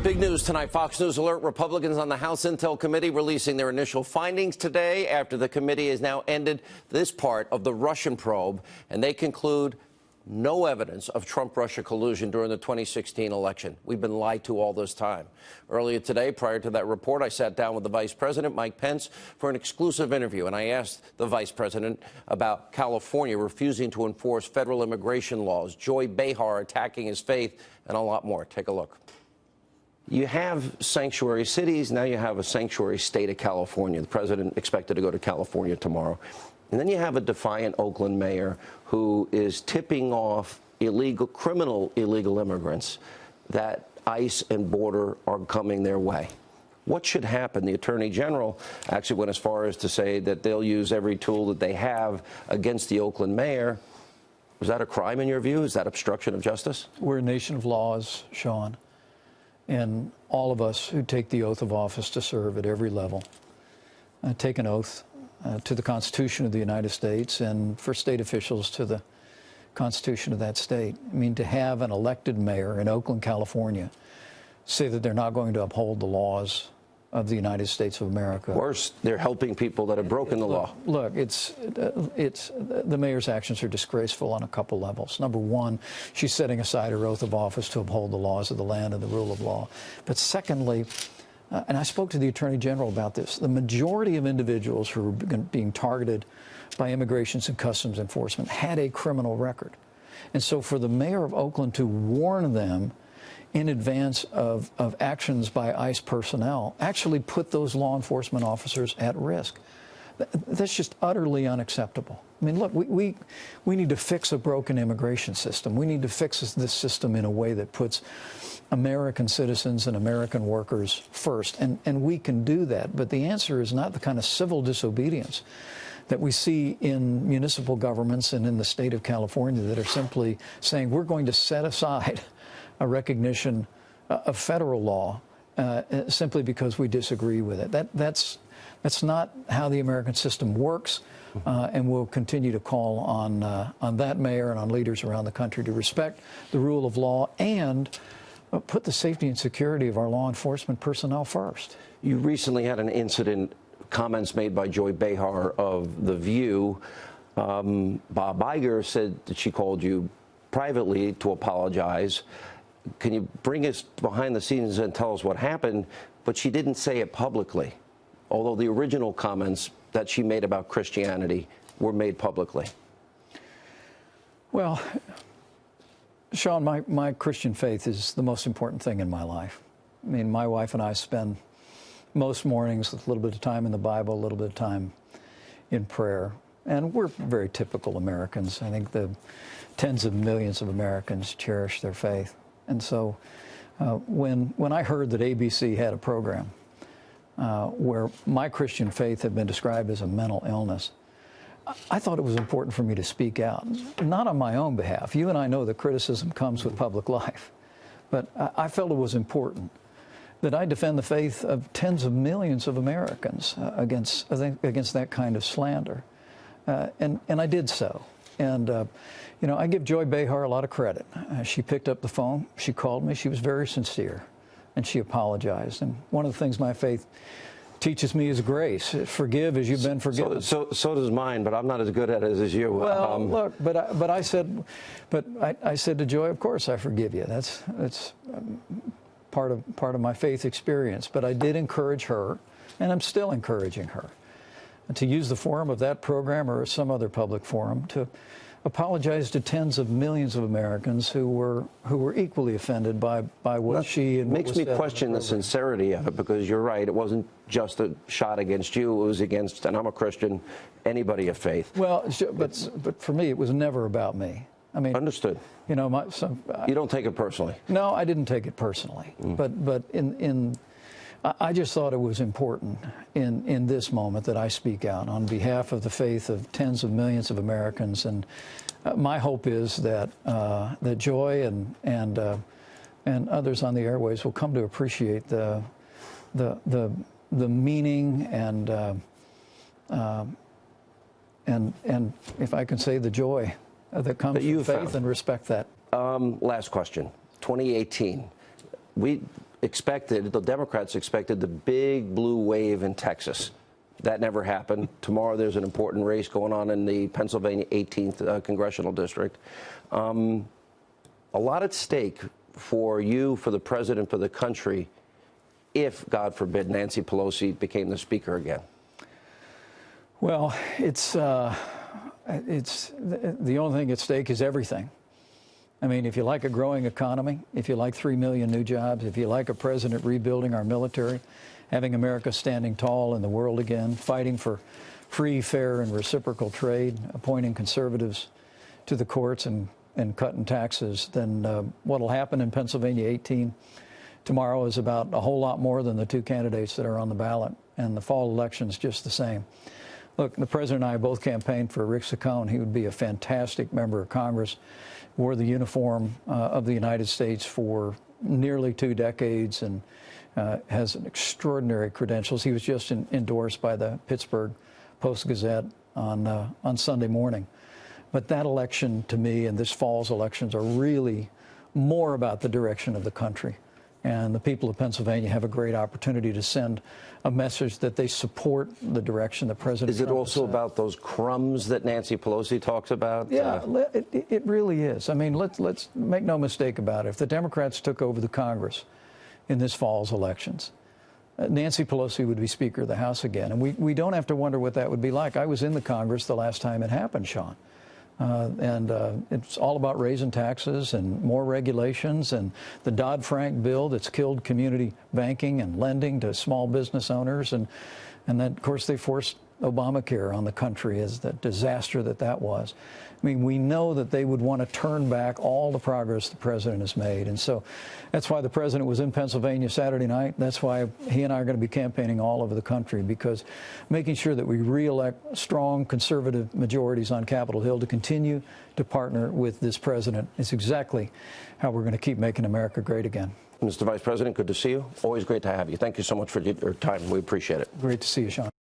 Big news tonight. Fox News alert Republicans on the House Intel Committee releasing their initial findings today after the committee has now ended this part of the Russian probe, and they conclude no evidence of Trump-Russia collusion during the 2016 election. We've been lied to all this time. Earlier today, prior to that report, I sat down with the Vice President, Mike Pence, for an exclusive interview, and I asked the Vice President about California refusing to enforce federal immigration laws, Joy Behar attacking his faith, and a lot more. Take a look. You have sanctuary cities. Now you have a sanctuary state of California. The president expected to go to California tomorrow. And then you have a defiant Oakland mayor who is tipping off criminal illegal immigrants that ICE and border are coming their way. What should happen? The attorney general actually went as far as to say that they'll use every tool that they have against the Oakland mayor. Was that a crime in your view? Is that obstruction of justice? We're a nation of laws, Sean. And all of us who take the oath of office to serve at every level take an oath to the Constitution of the United States, and for state officials to the Constitution of that state. I mean, to have an elected mayor in Oakland, California, say that they're not going to uphold the laws of the United States of America. Worse, they're helping people that have broken the law. Look, the mayor's actions are disgraceful on a couple levels. Number one, she's setting aside her oath of office to uphold the laws of the land and the rule of law. But secondly, and I spoke to the Attorney General about this, the majority of individuals who are being targeted by Immigration and Customs Enforcement had a criminal record. And so for the mayor of Oakland to warn them in advance of actions by ICE personnel actually put those law enforcement officers at risk. That's just utterly unacceptable. I mean, look, we need to fix a broken immigration system. We need to fix this system in a way that puts American citizens and American workers first, and we can do that. But the answer is not the kind of civil disobedience that we see in municipal governments and in the state of California that are simply saying we're going to set aside a recognition of federal law simply because we disagree with it. That's not how the American system works, and we'll continue to call on that mayor and on leaders around the country to respect the rule of law and put the safety and security of our law enforcement personnel first. You recently had an incident, comments made by Joy Behar of The View. Bob Iger said that she called you privately to apologize. Can you bring us behind the scenes and tell us what happened? But she didn't say it publicly, although the original comments that she made about Christianity were made publicly. Well, Sean, my Christian faith is the most important thing in my life. I mean, my wife and I spend most mornings with a little bit of time in the Bible, a little bit of time in prayer. And we're very typical Americans. I think the tens of millions of Americans cherish their faith. And so when I heard that ABC had a program where my Christian faith had been described as a mental illness, I thought it was important for me to speak out, not on my own behalf. You and I know that criticism comes with public life, but I felt it was important that I defend the faith of tens of millions of Americans against that kind of slander, and I did so. And you know, I give Joy Behar a lot of credit. She picked up the phone, she called me, she was very sincere, and she apologized. And one of the things my faith teaches me is grace. Forgive as you've been forgiven. So does mine, but I'm not as good at it as you. Well, look, but I said to Joy, of course I forgive you. That's part of my faith experience. But I did encourage her, and I'm still encouraging her, to use the forum of that program or some other public forum to apologize to tens of millions of Americans who were equally offended by what she and makes me question the sincerity of it, because you're right, it wasn't just a shot against you, it was against, and I'm a Christian, anybody of faith. Well, but for me, it was never about me. I mean, understood. You know, you don't take it personally. No, I didn't take it personally. But I just thought it was important in this moment that I speak out on behalf of the faith of tens of millions of Americans, and my hope is that that Joy and others on the airways will come to appreciate the meaning and if I can say the joy that comes from faith and respect that. Last question. 2018. expected, the Democrats expected the big blue wave in Texas. That never happened. Tomorrow there's an important race going on in the Pennsylvania 18th Congressional District. A lot at stake for you, for the president, for the country, if, God forbid, Nancy Pelosi became the speaker again. Well, it's the only thing at stake is everything. I mean, if you like a growing economy, if you like 3 million new jobs, if you like a president rebuilding our military, having America standing tall in the world again, fighting for free, fair, and reciprocal trade, appointing conservatives to the courts and cutting taxes, then what will happen in Pennsylvania 18 tomorrow is about a whole lot more than the 2 candidates that are on the ballot, and the fall election's just the same. Look, the president and I both campaigned for Rick Saccone. He would be a fantastic member of Congress, wore the uniform of the United States for nearly 2 decades, and has extraordinary credentials. He was just endorsed by the Pittsburgh Post-Gazette on Sunday morning. But that election, to me, and this fall's elections are really more about the direction of the country. And the people of Pennsylvania have a great opportunity to send a message that they support the direction the president. Is it also about those crumbs that Nancy Pelosi talks about? Yeah, it really is. I mean, let's make no mistake about it. If the Democrats took over the Congress in this fall's elections, Nancy Pelosi would be Speaker of the House again. And we don't have to wonder what that would be like. I was in the Congress the last time it happened, Sean. It's all about raising taxes and more regulations, and the Dodd-Frank bill that's killed community banking and lending to small business owners. And then, of course, they forced Obamacare on the country, as the disaster that was. I mean, we know that they would want to turn back all the progress the president has made. And so that's why the president was in Pennsylvania Saturday night. That's why he and I are going to be campaigning all over the country, because making sure that we re-elect strong conservative majorities on Capitol Hill to continue to partner with this president is exactly how we're going to keep making America great again. Mr. Vice President, good to see you. Always great to have you. Thank you so much for your time. We appreciate it. Great to see you, Sean.